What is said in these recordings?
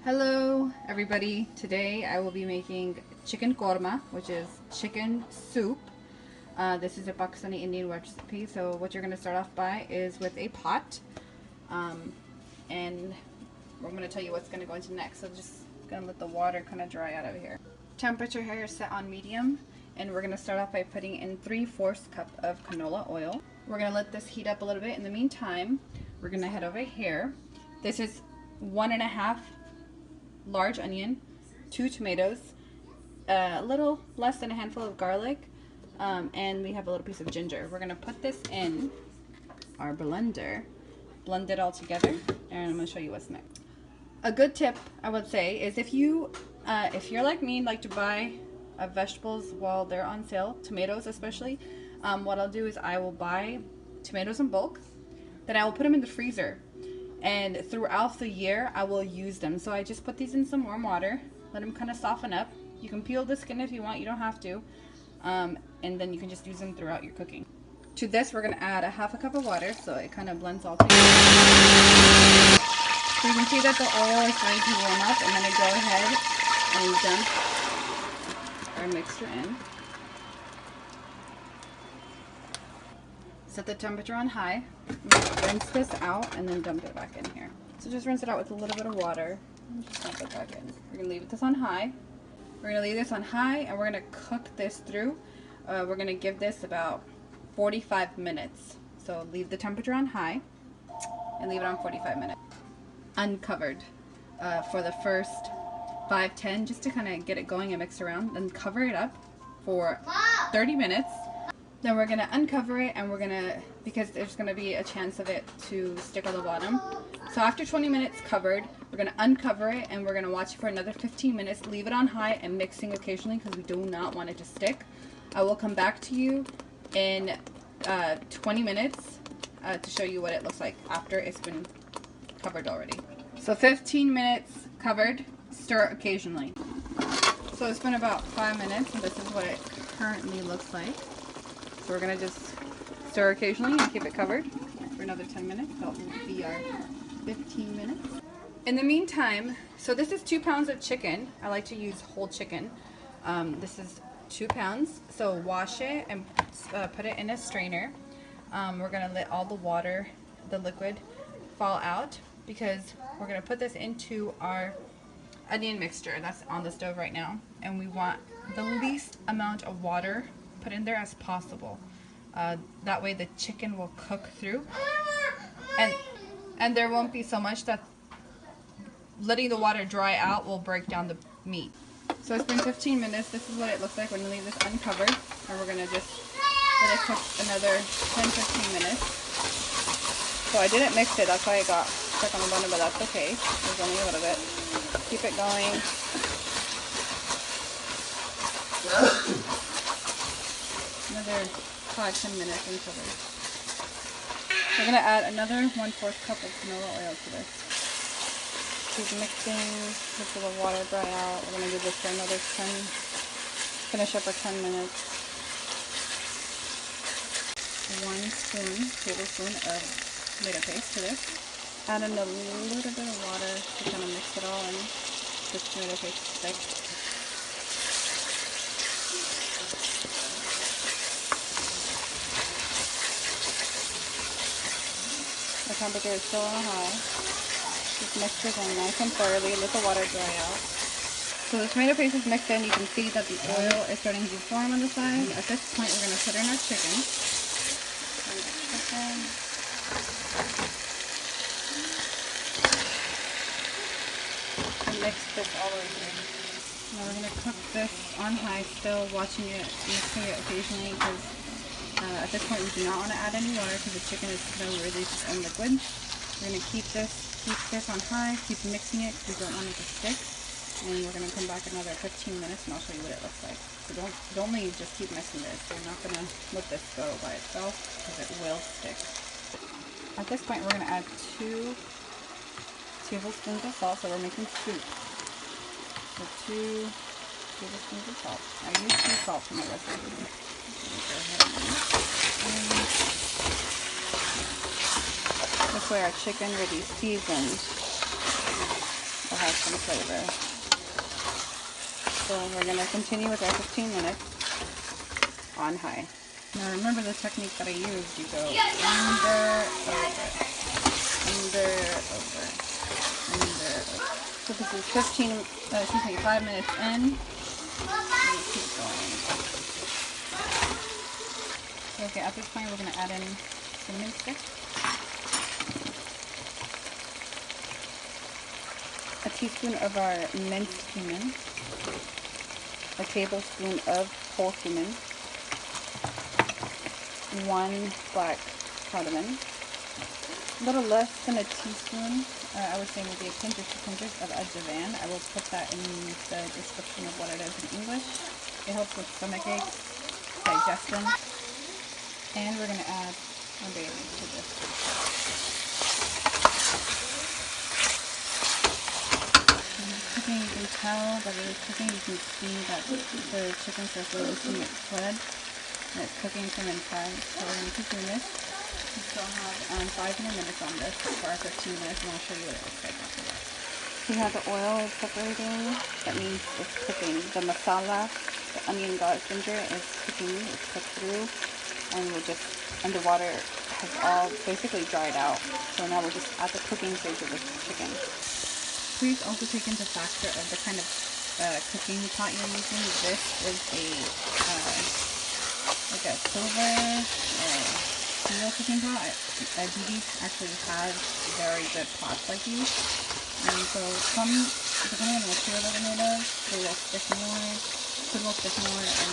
Hello everybody, today I will be making chicken korma, which is chicken soup. This is a Pakistani Indian recipe, so what you're going to start off by is with a pot, and we're going to tell you what's going to go into next, so just going to let the water kind of dry out over here. Temperature here is set on medium, and we're going to start off by putting in 3/4 cup of canola oil. We're going to let this heat up a little bit. In the meantime, we're going to head over here. This is 1.5 large onion, 2 tomatoes, a little less than a handful of garlic, and we have a little piece of ginger. We're going to put this in our blender, blend it all together, and I'm going to show you what's next. A good tip I would say is if you're like me, like to buy vegetables while they're on sale, tomatoes especially, what I'll do is I will buy tomatoes in bulk, then I will put them in the freezer. And throughout the year, I will use them. So I just put these in some warm water, let them kind of soften up. You can peel the skin if you want, you don't have to. And then you can just use them throughout your cooking. To this, we're going to add 1/2 cup of water so it kind of blends all together. So you can see that the oil is starting to warm up. I'm going to go ahead and dump our mixture in. Set the temperature on high, rinse this out, and then dump it back in here. So just rinse it out with a little bit of water, and just dump it back in. We're going to leave this on high. We're going to leave this on high, and we're going to cook this through. We're going to give this about 45 minutes. So leave the temperature on high, and leave it on 45 minutes. Uncovered for the first 5-10, just to kind of get it going and mix around. Then cover it up for 30 minutes. Then we're going to uncover it, and we're going to, because there's going to be a chance of it to stick on the bottom. So after 20 minutes covered, we're going to uncover it, and we're going to watch it for another 15 minutes. Leave it on high and mixing occasionally because we do not want it to stick. I will come back to you in 20 minutes to show you what it looks like after it's been covered already. So 15 minutes covered, stir occasionally. So it's been about 5 minutes, and this is what it currently looks like. So we're going to just stir occasionally and keep it covered for another 10 minutes. That will be our 15 minutes. In the meantime, so this is 2 pounds of chicken. I like to use whole chicken. This is 2 pounds. So wash it and put it in a strainer. We're going to let all the water, the liquid, fall out because we're going to put this into our onion mixture that's on the stove right now. And we want the least amount of water put in there as possible. That way the chicken will cook through, and there won't be so much that letting the water dry out will break down the meat. So it's been 15 minutes. This is what it looks like when you leave this uncovered, and we're gonna just let it cook another 10-15 minutes. So I didn't mix it, that's why it got stuck on the bottom, but that's okay. There's only a little bit. Keep it going. Another 5-10 minutes until this. We're going to add another 1/4 cup of canola oil to this. Keep mixing until the water dry out. We're going to do this for another 10, finish up for 10 minutes. 1 tablespoon of tomato paste to this. Add in a little bit of water to kind of mix it all in. This tomato paste is thick. The temperature is still on high. Just mix this in nice and thoroughly. Let the water dry out. So the tomato paste is mixed in. You can see that the oil is starting to form on the side. At this point, we're going to put in our chicken. And mix this all over. Now we're going to cook this on high, still watching it, mixing it occasionally because at this point we do not want to add any water because the chicken is going to release its own liquid. We're going to keep this on high, keep mixing it because we don't want it to stick. And we're going to come back another 15 minutes and I'll show you what it looks like. So don't leave, just keep mixing this. We're not going to let this go by itself because it will stick. At this point we're going to add 2 tablespoons of salt, so we're making soup. So 2 tablespoons of salt. I use sea salt in my recipe. Go ahead and this way our chicken will be seasoned. have some flavor. So we're going to continue with our 15 minutes on high. Now remember the technique that I used. You go under, over. So this is 5 minutes in. And keep going. So, okay, at this point we're going to add in cinnamon stick, a teaspoon of our minced cumin, a tablespoon of whole cumin, 1 black cardamom, a little less than a teaspoon, I would say maybe a pinch or 2 pinches of Ajowan. I will put that in the description of what it is in English. It helps with stomach aches, digestion, and we're going to add our bay leaf to this. Cooking, you can tell that it is cooking. You can see that the chicken starts releasing its blood, and it's cooking from inside. So we're going to keep doing this. We still have 5 more minutes on this for our 15 minutes, and I'll show you what it looks like after that. See how the oil is separating? That means it's cooking. The masala, the onion, garlic, ginger is cooking. It's cooked through, and and the water has all basically dried out. So now we're just at the cooking stage of this chicken. Please also take into factor of the kind of cooking pot you're using. This is like a silver steel cooking pot. BB actually has very good pots like these. And so some, depending on the material that they're made of, they will stick more, and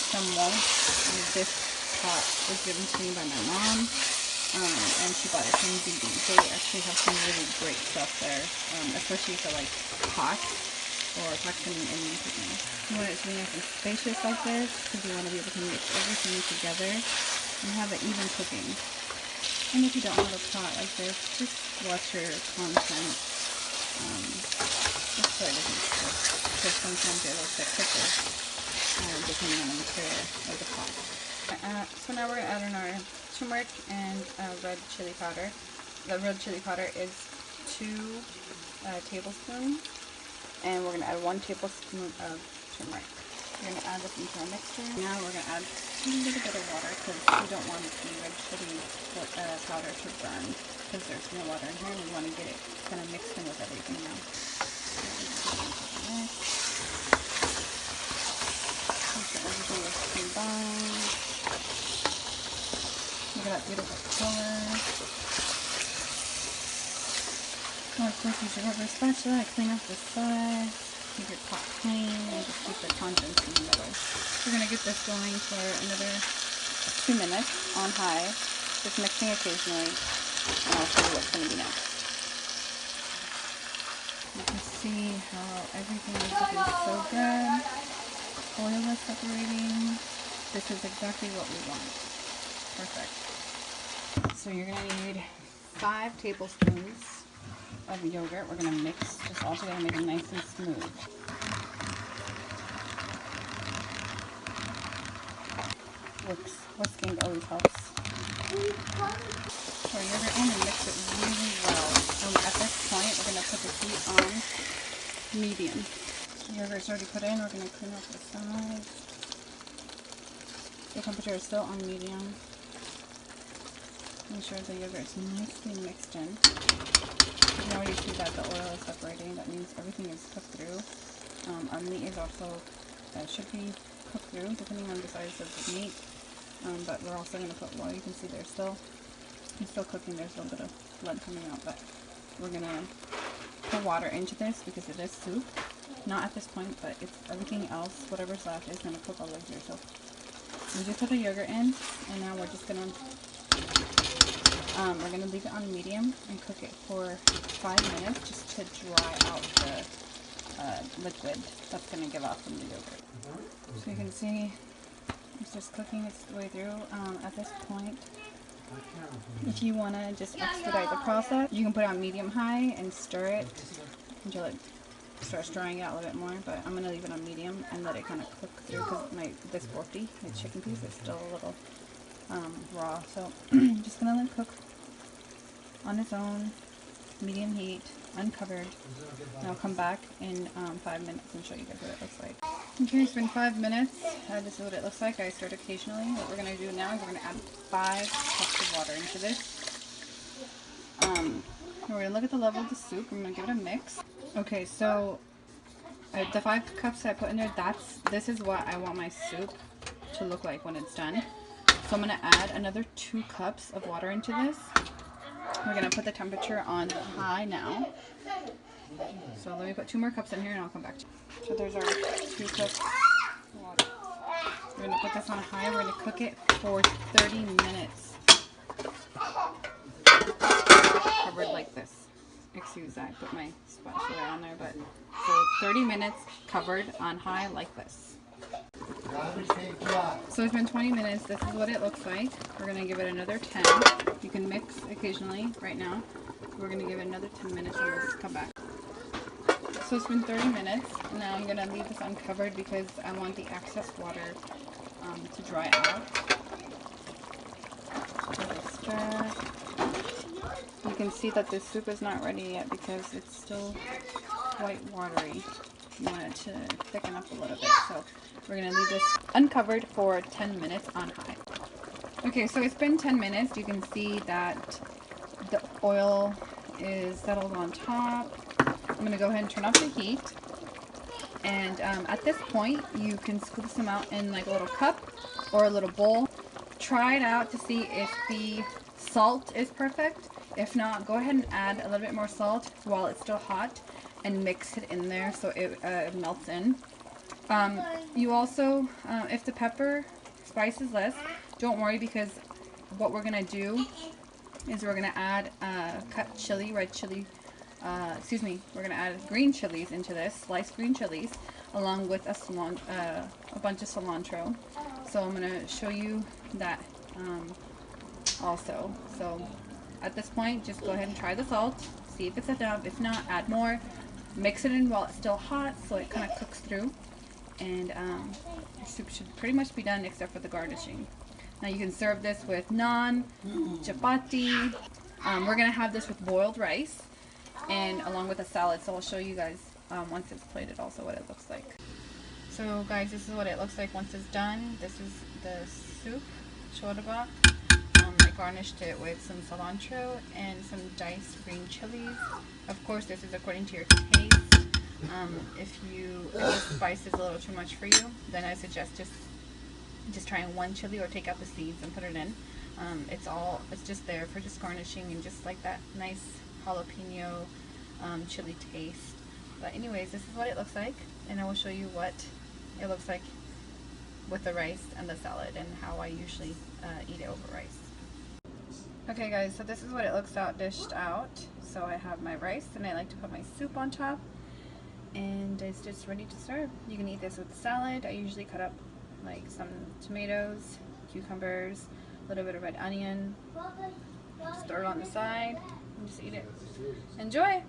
some won't. And this pot was given to me by my mom. And she bought it from BB. They actually have some really great stuff there, especially for like pots or Pakistani and Indian cooking. You want it to be nice and spacious like this because you want to be able to mix everything together and have it even cooking. And if you don't have a pot like this, just watch your content. Just so it doesn't stick, because sometimes it will stick quicker depending on the material of the pot. So now we're going to add in our turmeric and red chili powder. The red chili powder is 2 tablespoons, and we're going to add 1 tablespoon of turmeric. We're going to add this into our mixture. Now we're going to add a little bit of water because we don't want the red chili powder to burn because there's no water in here. We want to get it kind of mixed in with everything now. Make sure everything is combined. Look at that beautiful color. Now, of course, use your rubber spatula. Clean up the side. Keep your pot clean and just keep the contents in the middle. We're going to get this going for another 2 minutes on high, just mixing occasionally, and I'll show you what's going to be next. You can see how everything is looking so good. Oil is separating. This is exactly what we want. Perfect. So you're going to need 5 tablespoons of yogurt. We're going to mix this all together and make it nice and smooth. Whisking always helps. Pour yogurt in and mix it really well. At this point, we're going to put the heat on medium. The yogurt's already put in. We're going to clean up the sides. The temperature is still on medium. Make sure the yogurt's nicely mixed in. Now you see that the oil is separating. That means everything is cooked through. Our meat is also should be cooked through, depending on the size of the meat. But we're also going to put water. You can see it's still cooking. There's a little bit of blood coming out, but we're going to pour water into this because it is soup. Not at this point, but it's everything else, whatever's left, is going to cook all over here. So we just put the yogurt in, and now we're just going to leave it on medium and cook it for 5 minutes just to dry out the liquid that's going to give off from the yogurt. So you can see it's just cooking its way through. At this point, if you want to just expedite the process, you can put it on medium-high and stir it until it starts drying out a little bit more. But I'm going to leave it on medium and let it kind of cook through because this roti, the chicken piece, is still a little raw. So I'm just going to let it cook on its own, medium heat, uncovered. And I'll come back in 5 minutes and show you guys what it looks like. Okay, it's been 5 minutes. This is what it looks like. I stir it occasionally. What we're going to do now is we're going to add 5 cups of water into this. We're going to look at the level of the soup. I'm going to give it a mix. Okay, so the 5 cups I put in there, this is what I want my soup to look like when it's done. So I'm going to add another 2 cups of water into this. We're going to put the temperature on high now. So let me put 2 more cups in here and I'll come back to you. So there's our 2 cups of water. We're going to put this on high. We're going to cook it for 30 minutes. Covered like this. Excuse that, I put my spatula on there, but so 30 minutes covered on high like this. So it's been 20 minutes. This is what it looks like. We're going to give it another 10. You can mix occasionally right now. We're going to give it another 10 minutes and we'll just come back. So it's been 30 minutes. Now I'm going to leave this uncovered because I want the excess water to dry out. You can see that this soup is not ready yet because it's still quite watery. You want it to thicken up a little bit. So we're going to leave this uncovered for 10 minutes on high. Okay, so it's been 10 minutes. You can see that the oil is settled on top. I'm going to go ahead and turn off the heat. And at this point, you can scoop some out in like a little cup or a little bowl. Try it out to see if the salt is perfect. If not, go ahead and add a little bit more salt while it's still hot and mix it in there so it melts in. You also, if the pepper spice is less, don't worry because what we're going to do is we're going to add cut chili, red chili, we're going to add green chilies into this, sliced green chilies, along with a bunch of cilantro. So I'm going to show you that also. So at this point, just go ahead and try the salt, see if it's enough. If not, add more. Mix it in while it's still hot so it kind of cooks through. And your soup should pretty much be done except for the garnishing. Now you can serve this with naan, chapati. We're going to have this with boiled rice and along with a salad. So I'll show you guys once it's plated also what it looks like. So guys, this is what it looks like once it's done. This is the soup, Shorba. I garnished it with some cilantro and some diced green chilies. Of course, this is according to your taste. If the spice is a little too much for you, then I suggest just trying 1 chili or take out the seeds and put it in. It's just there for just garnishing and just like that nice jalapeno chili taste. But anyways, this is what it looks like, and I will show you what it looks like with the rice and the salad and how I usually eat it over rice. Okay guys, so this is what it looks out dished out. So I have my rice and I like to put my soup on top and it's just ready to serve. You can eat this with salad. I usually cut up like some tomatoes, cucumbers, a little bit of red onion, just throw it on the side and just eat it. Enjoy!